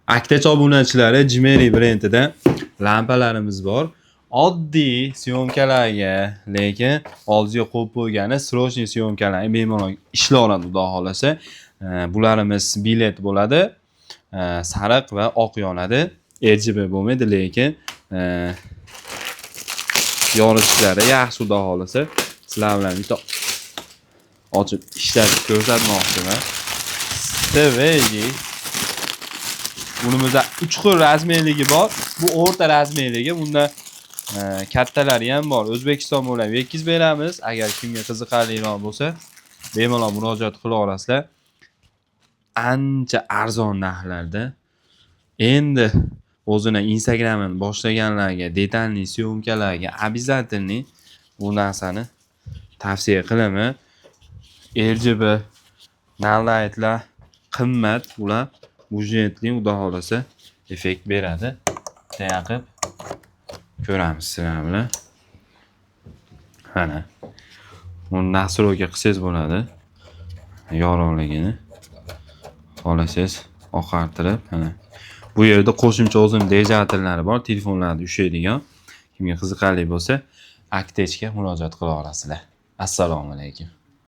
Aktacha obunachilari Jimeri brendida lampalarimiz bor. Oddiy syomkalarga, lekin oldingizga qo'yib qo'ygani srochniy syomkalarni bemalol ishla oladi, xudo xolasa. Bularimiz bilet bo'ladi. Sariq va oq yonadi. RGB bo'lmaydi, lekin yorishlari yaxshi, xudo xolasa. Sizlar bilan bitta ochib ishlatib ko'rsatmoqchiman. TVG bunimizda 3 xil razmerligi bor. Bu o'rta razmerligi. Bunda kattalari ham bor. O'zbekiston bo'ylab yetkazib beramiz. Agar kimga qiziqarliroq bo'lsa, bemalol murojaat qila olasizlar. Ancha arzon narxlarda. Endi o'zini Instagramini boshlaganlarga, detalli syomkalarga обязательно bu narsani tavsiya qilaman. RGB nallightlar qimmat, ular budjetli, xudo xolasa effekt beradi. Yaqib ko'ramiz sizlar bilan. Mana. Buni nastroyga qilsangiz bo'ladi. Yorug'ligini xohlasangiz oqartirib, mana. Bu yerda qo'shimcha o'zim dejavatorlari bor, telefonlarda ushlaydigan. Kimga qiziqarli bo'lsa, Aktechga murojaat qila olasizlar. Assalomu alaykum.